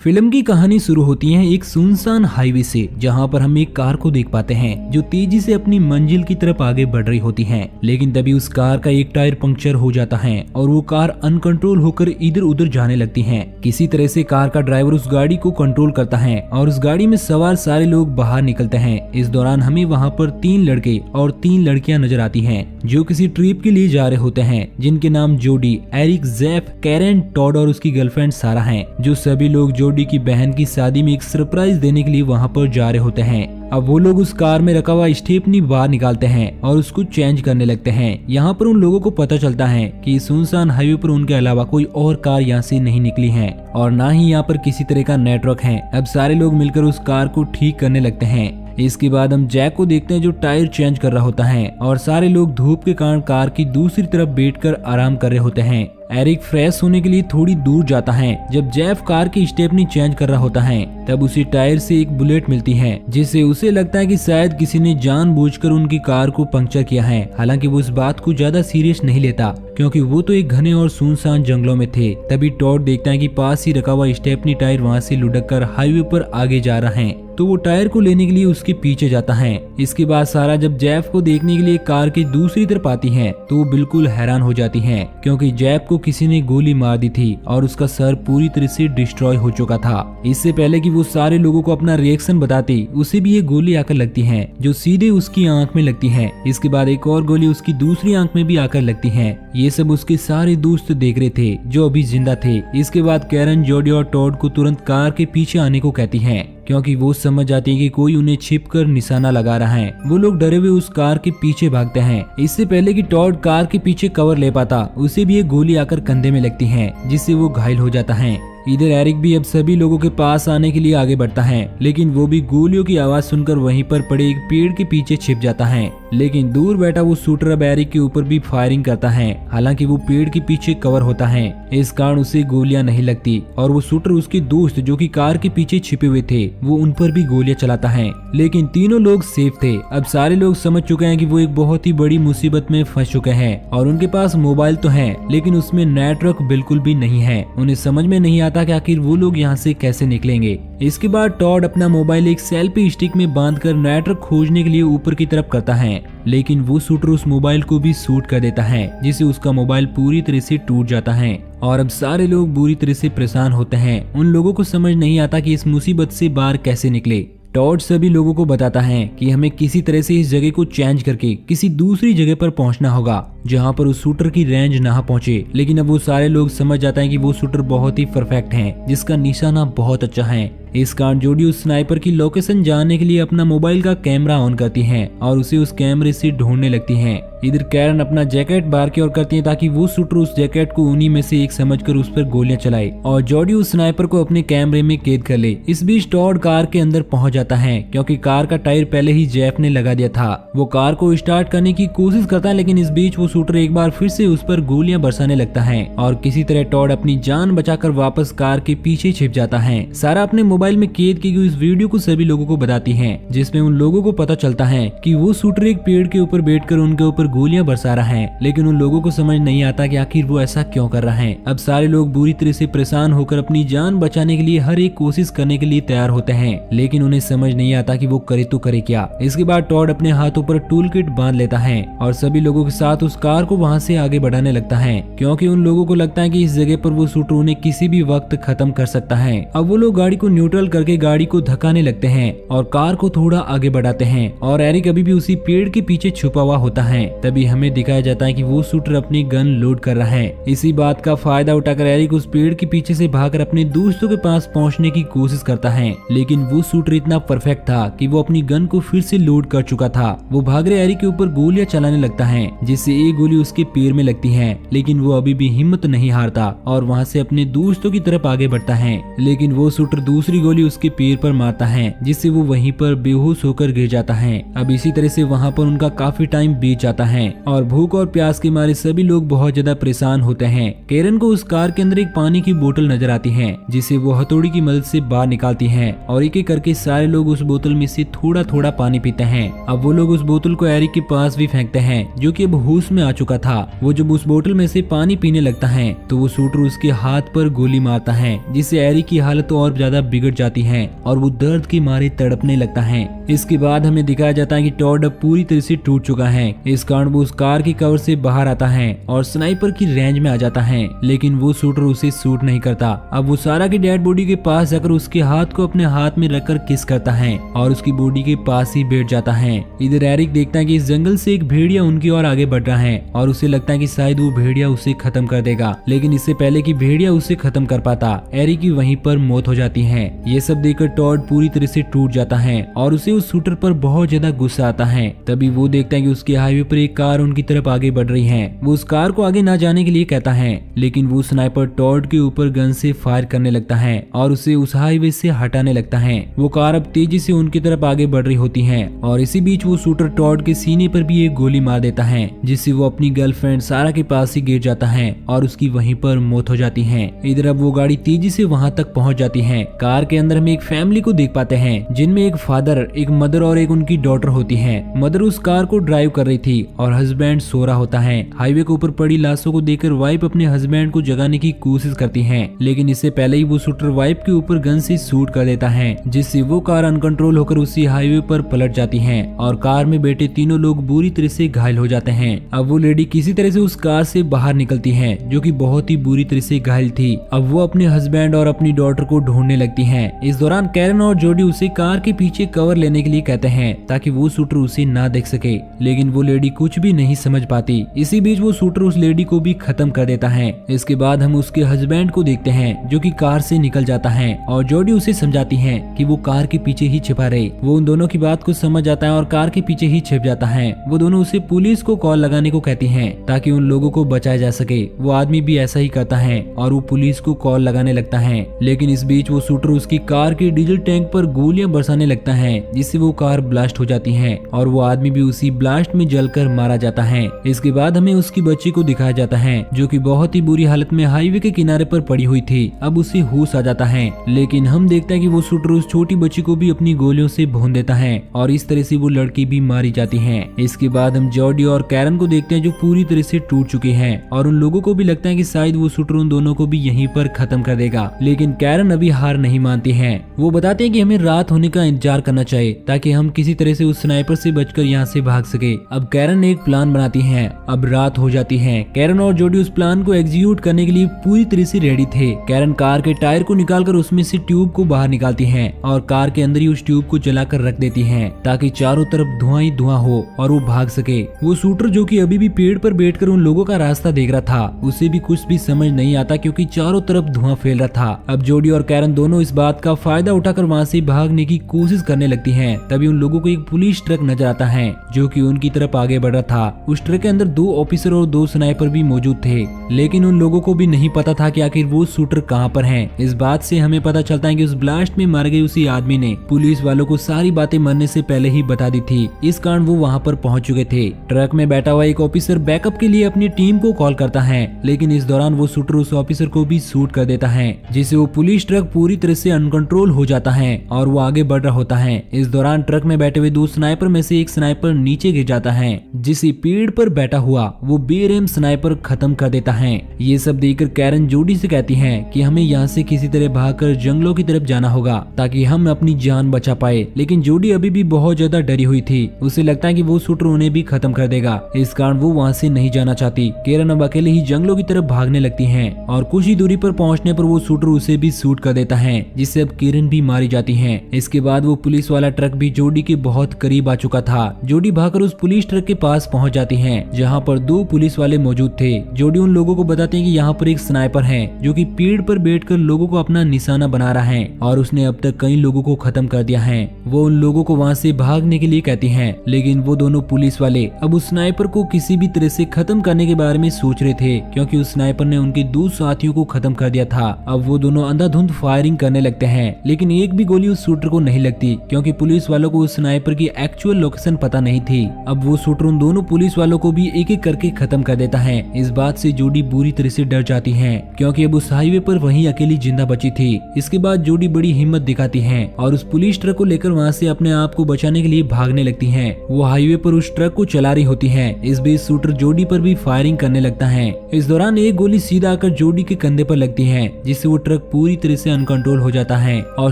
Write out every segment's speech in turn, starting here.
Film की कहानी शुरू होती है एक सुनसान हाईवे से, जहां पर हम एक कार को देख पाते हैं जो तेजी से अपनी मंजिल की तरफ आगे बढ़ रही होती है। लेकिन तभी उस कार का एक टायर पंक्चर हो जाता है और वो कार अनकंट्रोल होकर इधर उधर जाने लगती है। किसी तरह से कार का ड्राइवर उस गाड़ी को कंट्रोल करता है और उस गाड़ी में सवार सारे लोग बाहर निकलते हैं। इस दौरान हमें वहाँ पर 3 लड़के और 3 लड़कियां नजर आती हैं जो किसी ट्रिप के लिए जा रहे होते हैं, जिनके नाम जोडी, एरिक, जेफ, कैरन, टॉड और उसकी गर्लफ्रेंड सारा हैं। जो सभी लोग जोडी की बहन की शादी में एक सरप्राइज देने के लिए वहां पर जा रहे होते हैं। अब वो लोग उस कार में रखा हुआ स्टेपनी बाहर निकालते हैं और उसको चेंज करने लगते हैं। यहाँ पर उन लोगों को पता चलता है कि सुनसान हाईवे पर उनके अलावा कोई और कार यहाँ से नहीं निकली है और ना ही यहाँ पर किसी तरह का नेटवर्क है। अब सारे लोग मिलकर उस कार को ठीक करने लगते हैं। इसके बाद हम जैक को देखते हैं जो टायर चेंज कर रहा होता है और सारे लोग धूप के कारण कार की दूसरी तरफ बैठकर आराम कर रहे होते हैं। एरिक फ्रेश होने के लिए थोड़ी दूर जाता है। जब जेफ कार की स्टेपनी चेंज कर रहा होता है तब उसी टायर से एक बुलेट मिलती है, जिससे उसे लगता है कि शायद किसी ने जानबूझकर उनकी कार को पंक्चर किया है। हालांकि वो इस बात को ज्यादा सीरियस नहीं लेता क्योंकि वो तो एक घने और सुनसान जंगलों में थे। तभी टॉड देखता है कि पास ही रखा हुआ स्टेपनी टायर वहाँ से लुढ़क कर हाईवे पर आगे जा रहा है, तो वो टायर को लेने के लिए उसके पीछे जाता है। इसके बाद सारा जब जेफ को देखने के लिए कार की दूसरी तरफ आती है तो वो बिल्कुल हैरान हो जाती है क्योंकि जेफ को किसी ने गोली मार दी थी और उसका सर पूरी तरह से डिस्ट्रॉय हो चुका था। इससे पहले कि वो सारे लोगों को अपना रिएक्शन बताती, उसे भी एक गोली आकर लगती है जो सीधे उसकी आंख में लगती है। इसके बाद एक और गोली उसकी दूसरी आंख में भी आकर लगती है। ये सब उसके सारे दोस्त देख रहे थे जो अभी जिंदा थे। इसके बाद कैरन, जोडी और टॉड को तुरंत कार के पीछे आने को कहती है क्योंकि वो समझ जाती है कि कोई उन्हें छिपकर निशाना लगा रहा है। वो लोग डरे हुए उस कार के पीछे भागते हैं। इससे पहले कि टॉड कार के पीछे कवर ले पाता, उसे भी एक गोली आकर कंधे में लगती है जिससे वो घायल हो जाता है। इधर एरिक भी अब सभी लोगों के पास आने के लिए आगे बढ़ता है, लेकिन वो भी गोलियों की आवाज सुनकर वहीं पर पड़े एक पेड़ के पीछे छिप जाता है। लेकिन दूर बैठा वो शूटर अब एरिक के ऊपर भी फायरिंग करता है। हालांकि वो पेड़ के पीछे कवर होता है, इस कारण उसे गोलियां नहीं लगती और वो शूटर उसके दोस्त जो कि कार के पीछे छिपे हुए थे वो उन पर भी गोलियां चलाता है। लेकिन तीनों लोग सेफ थे। अब सारे लोग समझ चुके हैं कि वो एक बहुत ही बड़ी मुसीबत में फंस चुके हैं और उनके पास मोबाइल तो है लेकिन उसमें नेटवर्क बिल्कुल भी नहीं है। उन्हें समझ में नहीं आता कि आखिर वो लोग यहाँ से कैसे निकलेंगे। इसके बाद टॉड अपना मोबाइल एक सेल्फी स्टिक में बांधकर नेटवर्क खोजने के लिए ऊपर की तरफ करता है, लेकिन वो शूटर उस मोबाइल को भी शूट कर देता है जिससे उसका मोबाइल पूरी तरह से टूट जाता है। और अब सारे लोग बुरी तरह से परेशान होते हैं। उन लोगों को समझ नहीं आता कि इस मुसीबत से बाहर कैसे निकले। टॉड सभी लोगों को बताता है कि हमें किसी तरह से इस जगह को चेंज करके किसी दूसरी जगह पर पहुंचना होगा जहां पर उस शूटर की रेंज ना पहुंचे। लेकिन अब वो सारे लोग समझ जाते हैं कि वो शूटर बहुत ही परफेक्ट है जिसका निशाना बहुत अच्छा है। इस कारण जोडी उस स्नाइपर की लोकेशन जानने के लिए अपना मोबाइल का कैमरा ऑन करती है और उसे उस कैमरे से ढूंढने लगती है। इधर कैरन अपना जैकेट बाहर की ओर करती है ताकि वो शूटर उस जैकेट को उन्हीं में से एक समझकर उस पर गोलियां चलाए और जोडी उस स्नाइपर को अपने कैमरे में कैद कर ले। इस बीच टॉड कार के अंदर पहुंच जाता है क्योंकि कार का टायर पहले ही जेफ ने लगा दिया था। वो कार को स्टार्ट करने की कोशिश करता है, लेकिन इस बीच वो शूटर एक बार फिर से उस पर गोलियां बरसाने लगता है और किसी तरह टॉड अपनी जान बचाकर वापस कार के पीछे छिप जाता है। सारा अपने मोबाइल में कैद की गई इस वीडियो को सभी लोगों को बताती है, जिसमें उन लोगों को पता चलता है कि वो शूटर एक पेड़ के ऊपर बैठकर उनके ऊपर गोलियां बरसा रहा है। लेकिन उन लोगों को समझ नहीं आता कि आखिर वो ऐसा क्यों कर रहा है। अब सारे लोग बुरी तरह से परेशान होकर अपनी जान बचाने के लिए हर एक कोशिश करने के लिए तैयार होते हैं, लेकिन उन्हें समझ नहीं आता कि वो करे तो करे क्या। इसके बाद टॉड अपने हाथों पर टूल किट बांध लेता है और सभी लोगों के साथ उस कार को वहाँ से आगे बढ़ाने लगता है क्योंकि उन लोगों को लगता है कि इस जगह पर वो शूटर उन्हें किसी भी वक्त खत्म कर सकता है। अब वो लोग गाड़ी को न्यूट्रल करके गाड़ी को धक्काने लगते हैं और कार को थोड़ा आगे बढ़ाते हैं और एरिक अभी भी उसी पेड़ के पीछे छुपा हुआ होता है। तभी हमें दिखाया जाता है कि वो शूटर अपनी गन लोड कर रहा है। इसी बात का फायदा उठाकर एरिक उस पेड़ के पीछे से भागकर अपने दोस्तों के पास पहुंचने की कोशिश करता है, लेकिन वो शूटर इतना परफेक्ट था कि वो अपनी गन को फिर से लोड कर चुका था। वो भाग रहे एरिक के ऊपर गोलियां चलाने लगता है जिससे एक गोली उसके पैर में लगती है, लेकिन वो अभी भी हिम्मत नहीं हारता और वहाँ से अपने दोस्तों की तरफ आगे बढ़ता है। लेकिन वो शूटर दूसरी गोली उसके पैर पर मारता है जिससे वो वहीं पर बेहोश होकर गिर जाता है। अब इसी तरह से वहाँ पर उनका काफी टाइम बीत जाता है और भूख और प्यास के मारे सभी लोग बहुत ज्यादा परेशान होते हैं। कैरन को उस कार के अंदर एक पानी की बोतल नजर आती है जिसे वो हथौड़ी की मदद से बाहर निकालती है और एक एक करके सारे लोग उस बोतल में से थोड़ा थोड़ा पानी पीते हैं। अब वो लोग उस बोतल को एरिक के पास भी फेंकते हैं जो कि अब होश में में आ चुका था। वो जब उस बोतल में से पानी पीने लगता है तो वो शूटर उसके हाथ पर गोली मारता है, जिससे एरिक की हालत और ज्यादा बिगड़ जाती है और वो दर्द के मारे तड़पने लगता है। इसके बाद हमें दिखाया जाता है कि टॉड अब पूरी तरह से टूट चुका है। इस कारण वो उस कार की कवर से बाहर आता है और स्नाइपर की रेंज में आ जाता है, लेकिन वो शूटर उसे शूट नहीं करता। अब वो सारा की डेड बॉडी के पास जाकर उसके हाथ को अपने हाथ में रखकर किस करता है और उसकी बॉडी के पास ही बैठ जाता है। इधर एरिक देखता है कि इस जंगल से एक भेड़िया उनकी ओर आगे बढ़ रहा है और उसे लगता है कि शायद वो भेड़िया उसे खत्म कर देगा, लेकिन इससे पहले कि भेड़िया उसे खत्म कर पाता एरिक की वहीं पर मौत हो जाती है। ये सब देखकर टॉड पूरी तरह से टूट जाता है और उसे उस शूटर पर बहुत ज्यादा गुस्सा आता है। तभी वो देखता है कि उसके हाईवे पर एक कार उनकी तरफ आगे बढ़ रही है। वो उस कार को आगे ना जाने के लिए कहता है, लेकिन वो स्नाइपर टॉड के ऊपर गन से फायर करने लगता है और उसे उस हाईवे से हटाने लगता है। वो कार अब तेजी से उनकी तरफ आगे बढ़ रही होती है और इसी बीच वो शूटर टॉड के सीने पर भी एक गोली मार देता है, जिससे वो अपनी गर्लफ्रेंड सारा के पास ही गिर जाता है और उसकी वहीं पर मौत हो जाती है। इधर अब वो गाड़ी तेजी से वहां तक पहुंच जाती है। कार के अंदर हम एक फैमिली को देख पाते हैं, जिनमें एक फादर, एक मदर और एक उनकी डॉटर होती है। मदर उस कार को ड्राइव कर रही थी और हस्बैंड सो रहा होता है। हाईवे के ऊपर पड़ी लाशों को देखकर वाइफ अपने हस्बैंड को जगाने की कोशिश करती है, लेकिन इससे पहले ही वो शूटर वाइफ के ऊपर गन से शूट कर देता है, जिससे वो कार अनकंट्रोल होकर उसी हाईवे पर पलट जाती है और कार में बैठे तीनों लोग बुरी तरह से घायल हो जाते हैं। अब वो लेडी किसी तरह से उस कार से बाहर निकलती है, जो कि बहुत ही बुरी तरह से घायल थी। अब वो अपने हस्बैंड और अपनी डॉटर को ढूंढने लगती है। इस दौरान कैरन और जोडी उसे कार के पीछे कवर लेने के लिए कहते हैं ताकि वो शूटर उसे ना देख सके, लेकिन वो लेडी कुछ भी नहीं समझ पाती। इसी बीच वो शूटर उस लेडी को भी खत्म कर देता है। इसके बाद हम उसके हस्बैंड को देखते हैं, जो कि कार से निकल जाता है और जोडी उसे समझाती है कि वो कार के पीछे ही छिपा रहे। वो उन दोनों की बात को समझ जाता है और कार के पीछे ही छिप जाता है। वो दोनों उसे पुलिस को कॉल लगाने को कहती हैं ताकि उन लोगों को बचाया जा सके। वो आदमी भी ऐसा ही करता है और वो पुलिस को कॉल लगाने लगता है, लेकिन इस बीच वो शूटर उसकी कार के डीजल टैंक पर गोलियां बरसाने लगता है, जिससे वो कार ब्लास्ट हो जाती है और वो आदमी भी उसी ब्लास्ट में जलकर मारा जाता है। इसके बाद हमें उसकी बच्ची को दिखाया जाता है, जो कि बहुत ही बुरी हालत में हाईवे के किनारे पर पड़ी हुई थी। अब उसे होश आ जाता है, लेकिन हम देखते हैं कि वो शूटर उस छोटी बच्ची को भी अपनी गोलियों से भून देता है और इस तरह से वो लड़की भी मारी जाती है। इसके बाद हम जॉडी और कैरन को देखते हैं, जो पूरी तरह से टूट चुके हैं और उन लोगों को भी लगता है कि शायद वो शूटर उन दोनों को भी यहीं पर खत्म कर देगा, लेकिन कैरन अभी हार नहीं मानती है। वो बताते हैं कि हमें रात होने का इंतजार करना चाहिए ताकि हम किसी तरह से उस स्नाइपर से बचकर यहाँ से भाग सके। अब कैरन एक प्लान बनाती है। अब रात हो जाती है। कैरन और जोडी उस प्लान को एग्जीक्यूट करने के लिए पूरी तरह से रेडी थे। कैरन कार के टायर को निकालकर उसमें से ट्यूब को बाहर निकालती है और कार के अंदर ही उस ट्यूब को जलाकर रख देती है ताकि चारों तरफ धुआं ही धुआं हो और वो भाग सके। वो शूटर, जो कि अभी भी पेड़ पर बैठकर उन लोगों का रास्ता देख रहा था, उसे भी कुछ भी समझ नहीं आता क्योंकि चारों तरफ धुआं फैल रहा था। अब जोडी और कैरन दोनों इस बात का फायदा उठाकर वहाँ से भागने की कोशिश करने लगती हैं। तभी उन लोगों को एक पुलिस ट्रक नजर आता है, जो कि उनकी तरफ आगे बढ़ रहा था। उस ट्रक के अंदर 2 ऑफिसर और 2 स्नाइपर भी मौजूद थे, लेकिन उन लोगों को भी नहीं पता था कि आखिर वो शूटर कहाँ पर हैं। इस बात से हमें पता चलता है कि उस ब्लास्ट में मारे गए उसी आदमी ने पुलिस वालों को सारी बातें मरने से पहले ही बता दी थी, इस कारण वो वहाँ पर पहुँच चुके थे। ट्रक में बैठा हुआ एक ऑफिसर बैकअप के लिए अपनी टीम को कॉल करता है, लेकिन इस दौरान वो शूटर उस ऑफिसर को भी शूट कर देता है, जिससे वो पुलिस ट्रक पूरी तरह से अनकंट्रोल हो जाता है और वो आगे बढ़ रहा होता है। इस दौरान ट्रक में बैठे हुए 2 स्नाइपर में से एक स्नाइपर नीचे गिर जाता है, जिसे पेड़ पर बैठा हुआ वो बेरहम स्नाइपर खत्म कर देता है। ये सब देखकर कैरन जोडी से कहती है कि हमें यहाँ से किसी तरह भागकर जंगलों की तरफ जाना होगा ताकि हम अपनी जान बचा पाए, लेकिन जोडी अभी भी बहुत ज्यादा डरी हुई थी। उसे लगता है कि वो शूटर उन्हें भी खत्म कर देगा, इस कारण वो वहाँ से नहीं जाना चाहती। कैरन अब अकेले ही जंगलों की तरफ भागने लगती है और कुछ ही दूरी पर पहुंचने पर वो शूटर उसे भी शूट कर देता है, जिससे अब कैरन भी मारी जाती है। इसके बाद वो पुलिस वाला ट्रक भी जोडी के बहुत करीब आ चुका था। जोडी भागकर उस पुलिस ट्रक के पास पहुंच जाती है, जहां पर 2 पुलिस वाले मौजूद थे। जोडी उन लोगों को बताते हैं कि यहाँ पर एक स्नाइपर है, जो कि पेड़ पर बैठकर लोगों को अपना निशाना बना रहा है और उसने अब तक कई लोगों को खत्म कर दिया है। वो उन लोगों को वहाँ से भागने के लिए कहती है, लेकिन वो दोनों पुलिस वाले अब उस स्नाइपर को किसी भी तरह से खत्म करने के बारे में सोच रहे थे, क्योंकि उस स्नाइपर ने उनके 2 साथियों को खत्म कर दिया था। अब वो दोनों अंधाधुंध फायरिंग करने लगते हैं, लेकिन एक भी गोली उस शूटर को नहीं लगती, क्योंकि पुलिस वालों को उस स्नाइपर की एक्चुअल लोकेशन पता नहीं थी। अब वो शूटर उन दोनों पुलिस वालों को भी एक एक करके खत्म कर देता है। इस बात से जोडी बुरी तरह से डर जाती है, क्योंकि अब उस हाईवे पर वहीं अकेली जिंदा बची थी। इसके बाद जोडी बड़ी हिम्मत दिखाती है और उस पुलिस ट्रक को लेकर वहाँ से अपने आप को बचाने के लिए भागने लगती है। वो हाईवे पर उस ट्रक को चला रही होती है। इस बीच तेज शूटर जोडी पर भी फायरिंग करने लगता है। इस दौरान एक गोली सीधा आकर जोडी के कंधे पर लगती है, जिससे वो ट्रक पूरी तरह से अनकंट्रोल हो जाता है और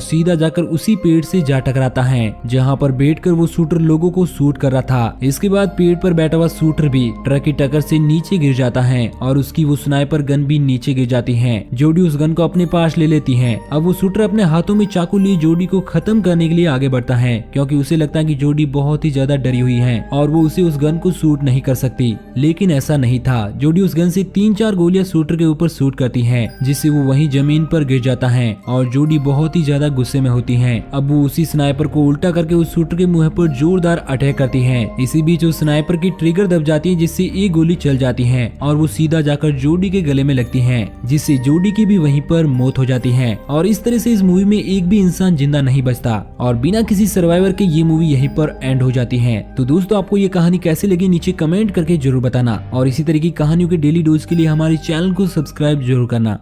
सीधा जाकर उसी पेड़ से जा टकराता है जहाँ पर बैठकर वो शूटर लोगों को शूट कर रहा था। इसके बाद पेड़ पर बैठा हुआ शूटर भी ट्रक की टक्कर से नीचे गिर जाता है और उसकी वो स्नाइपर गन भी नीचे गिर जाती है। जोडी उस गन को अपने पास ले लेती है। अब वो शूटर अपने हाथों में चाकू लिए जोडी को खत्म करने के लिए आगे बढ़ता है, क्योंकि उसे लगता है कि जोडी बहुत ही ज्यादा डरी हुई है और वो उसे उस गन को शूट नहीं कर सकती। लेकिन ऐसा नहीं था। जोडी उस गन से 3-4 गोलियां शूटर के ऊपर शूट करती है, जिससे वो वहीं जमीन पर गिर जाता है और जोडी बहुत ही ज्यादा गुस्से में होती है। अब वो उसी स्नाइपर को उल्टा करके उस शूटर के मुंह पर जोरदार अटैक करती है। इसी बीच उस स्नाइपर की ट्रिगर दब जाती है, जिससे एक गोली चल जाती है और वो सीधा जाकर जोडी के गले में लगती है, जिससे जोडी की भी वहीं पर मौत हो जाती है। और इस तरह से इस मूवी में एक भी इंसान जिंदा नहीं बचता और बिना किसी सर्वाइवर के ये मूवी यहीं पर एंड हो जाती है। तो दोस्तों, आपको ये कहानी कैसी लगी नीचे कमेंट करके जरूर बताना और इसी तरह की कहानियों के डेली डोज के लिए हमारे चैनल को सब्सक्राइब जरूर करना।